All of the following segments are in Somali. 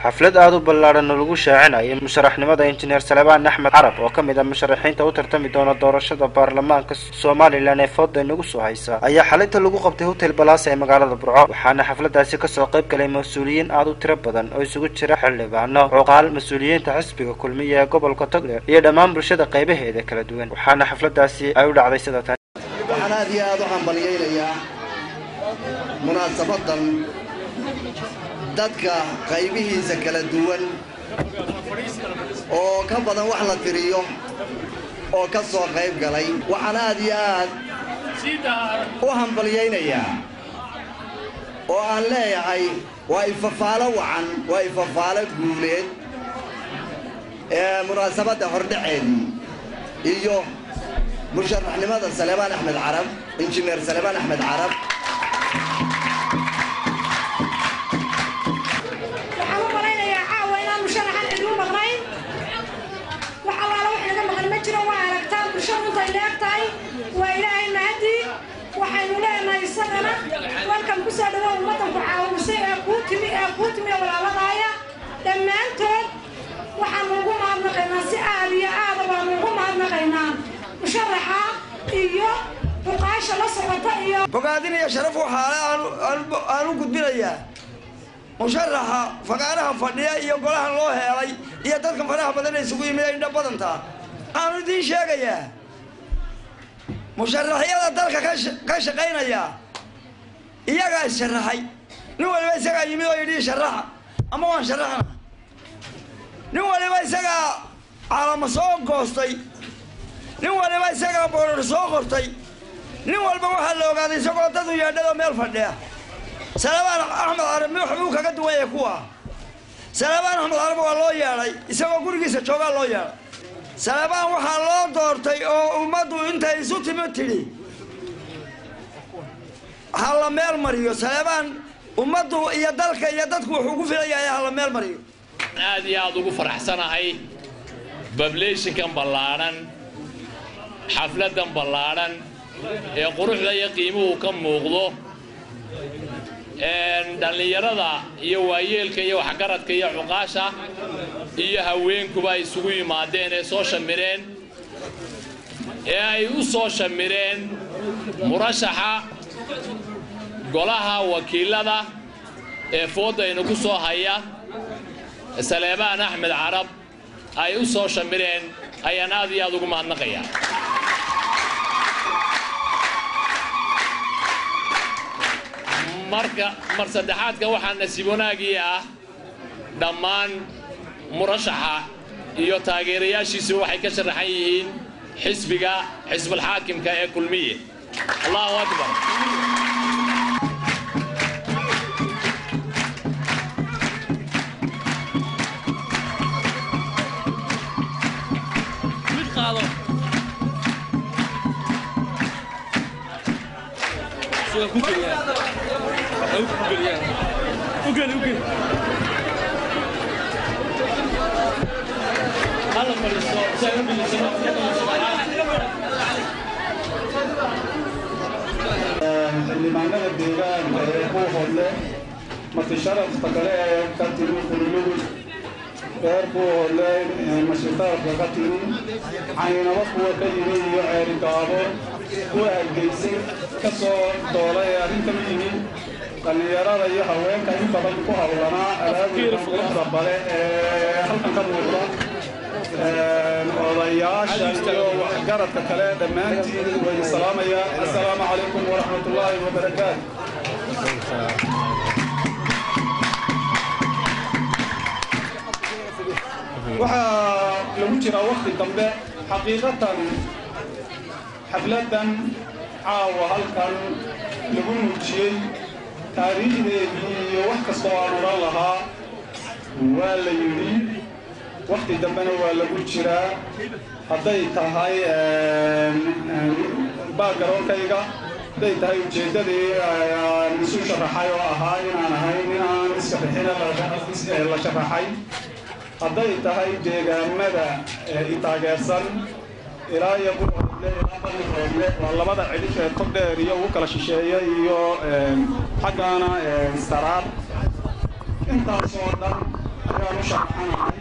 xaflad aad u ballaaran oo lagu shaacinayo musharaxnimada injineer Salebaan Axmed Carab oo kamid ah musharaxiinta u tartami doona doorashada baarlamaanka Soomaaliland ee fooda nagu soo haysa ayaa xalinta lagu qabtay Hotel Palace ee magaalada Burco waxaana xafladaasi ka soo qayb galay mas'uuliyiin aad u tiro badan oo isugu jira xildhibaano cuqaal mas'uuliyiinta xisbiga kulmiye ee gobolka Togdheer iyo dhammaan bulshada qaybaheeda kala duwan waxaana xafladaasi ay u dhacday sida tan waxaan aad iyo aad u hambalyeeynaa munaasabadan dadka qaybihiisa kala duwan oo ka badan wax la tiriyo oo ka soo qayb galay waxaan aad iyo aad u hambalyeynayaa oo aan leeyahay waa ifafaalo wacan waa ifafaalo guuleed munaasabada hordhaceedii iyo musharaxnimada Salebaan Axmed Carab injineer Salebaan Axmed Carab welcome ku soo dhawaad ummadan ku caawisay ku timi walaaladaaya dhammaantood waxaan ugu mahadnaqaynaa si aad iyo aad baan ugu mahadnaqaynaa musharaxa iyo buqaasha la socota iyo bogaadinaya sharaf aan u gudbinayaa musharaxa fagaaraha fadhiya iyo golaha loo heelay iyo dadka faraha badan ee isugu yimid indha badanta aan idin sheegayaa musharaxyada dalka ka shaqeynaya iyaga sharaxay nin waliba isaga yimid oo yidhi sharaxa ama waan sharaxana nin waliba isaga calama soo goostay nin waliba isaga boorar soo qortay nin walba waxa la ogaaday isagoo dad u yeedhado meel fadhiya Salebaan Axmed Carab wuxuu kaga duwan yahay kuwa Salebaan Axmed Carab waa loo yeedhay isagoo gurigiisa jooga loo yeedhay Salebaan waxa loo doortay oo ummadu intay isu timid tiri hala meel mariyo Salebaan ummadu iyo dalka iyo dadku wuxuu ku filayaa hala meel mariyo aad iyo aad ugu faraxsanahay population-kan ballaaran xafladan ballaaran ee quruxda iyo qiimuhu ka muuqdo dhalinyarada iyo waayeelka iyo waxgaradka iyo cuqaasha iyo haweenkuba isugu yimaadeen ee soo shamireen ee ay u soo shamireen murashaxa golaha wakiilada ee foodayna ku soo haya Salebaan Axmed Carab ay u soo shamireen ayaan aad iyo aad ugu mahadnaqayaa mar saddexaadka waxaa nasiib wanaagii ah dhammaan murashaxa iyo taageerayaashiisu waxay ka sharaxan yihiin xisbiga xisbul xaakimka ee kulmiye Allahu akbar xildhibaanada deegaanka ee ku hodle marti sharafta kale ee ka timi kulmadu reer ku hodle mashitaarka ka timi caynaba kuwa ka yimi iyo ceerigaabo kuwa hargeysay ka soo doolay ee arrintan u yimi dhalinyarada iyo haweenka in badan ku hawlanaa alaabooda quruxda bale ee halkan ka muuqda odayaasha iyo waxgaradka kale dhammaantiin way salaamaya assalaamu calaykum waraxmatullaahi wabarakaatu waxaa lagu jiraa waqti dambe xaqiiqatan xafladan caawa halkan lagu muujiyey taariikhdeedii iyo wax kastoo aan odhan lahaa waa la yidhi waqti dambena waa lagu jiraa hadday tahay backgroundkayga hadday tahay ujeeddadii aan isu sharaxay oo ahaa inaan ahayn inaan iska bixina la sharaxay hadday tahay deegaamada i taageersan ilaa iyo buuxoodle ilaa qalligoodle waa labada cidhif ee Togdheer iyo ugu kala shisheeya iyo xaggaana saraar intaasoo dhan baan u shaqaynay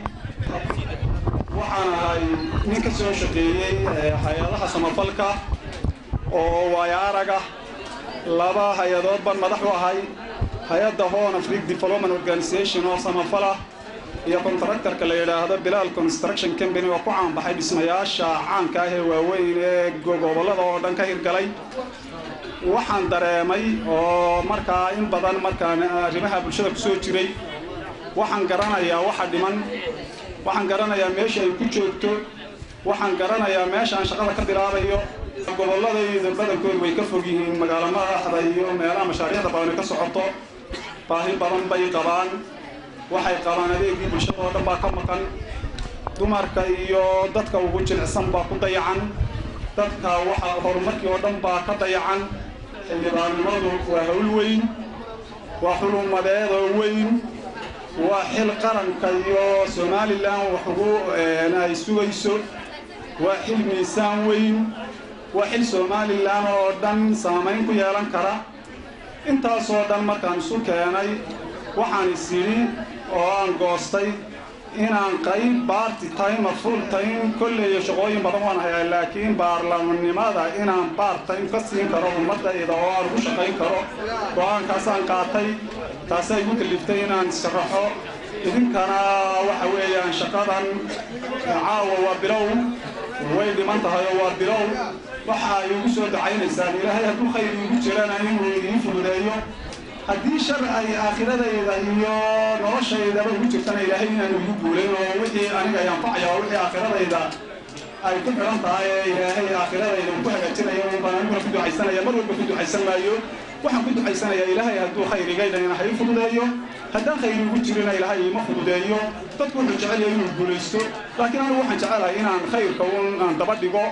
waxaan ahay nin ka soo shaqeeyay hay'adaha samafalka oo waaya araga laba hay'adood baan madax u ahay hay'adda Horn Africa Development Organization oo samafala iyo contractor-ka la yiraahdo Bilal Construction Company oo ku caan baxay dhismayaasha caanka ah ee waaweyn ee gobollada oo dhan ka hirgalay waxaan dareemay oo markaa in badan markaan arrimaha bulshada ku soo jiray waxaan garanayaa waxa dhiman waxaan garanayaa meesha ay ku joogto waxaan garanayaa meesha aan shaqada ka bilaabayo gobollada iyo badankoodu way ka fog yihiin magaalada madaxda iyo meelaha mashaariicda badan ka socoto baahi badan bay qabaan waxay qabaan adeegii bulshada oo dhan baa ka maqan dumarka iyo dadka ugu jilicsan baa ku dayacan dadka waxa horumarkii oo dhan baa ka dayacan xildhibaanimadu waa hawl weyn waa xulumadeed oo weyn waa xil qaranka iyo Somaliland wuxuu ay sugayso waa xil miisaan weyn waa xil Somaliland oo dhan saameyn ku yeelan kara intaas oo dhan markaan isu keenay waxaan isiri oo aan goostay inaan qayb party time full time kullee shaqooyin badan waan hayaa laakiin baarlamaanimada inaan part time ka siin karo ummadayda oo aan ugu shaqayn karo go'aankaasaan qaatay taasay igu kaliftay inaan sharaxo idinkana waxa weeyaan shaqadan caawa waa bilow way dhiman tahay waa bilow waxa ay ugu soo dacaynaysaa ilaahay hadduu khayr igu jirana inuu ii fududeeyo haddii shar ay aakhiradeeda iyo noloshaydaba ugu jirtana ilaahay inaan ugu guulayn oo wixii aniga yanfacaya oo wixii aakhiradeeda ay ku xiran tahay ilaahay aakhiradeeda uu ku hagaajinayo baan aniguna ku ducaysanaya mar walba ku ducaysan maayo waxaan ku ducaysanayaa ilaahay hadduu khayr igayna inaan hay fududeeyo haddaan khayr ugu jirina ilaahay ima fududeeyo dadku wuxuu jecel yahay inuu guulaysto laakiin anigu waxaan jecelahay inaan khayrka aan daba dhigo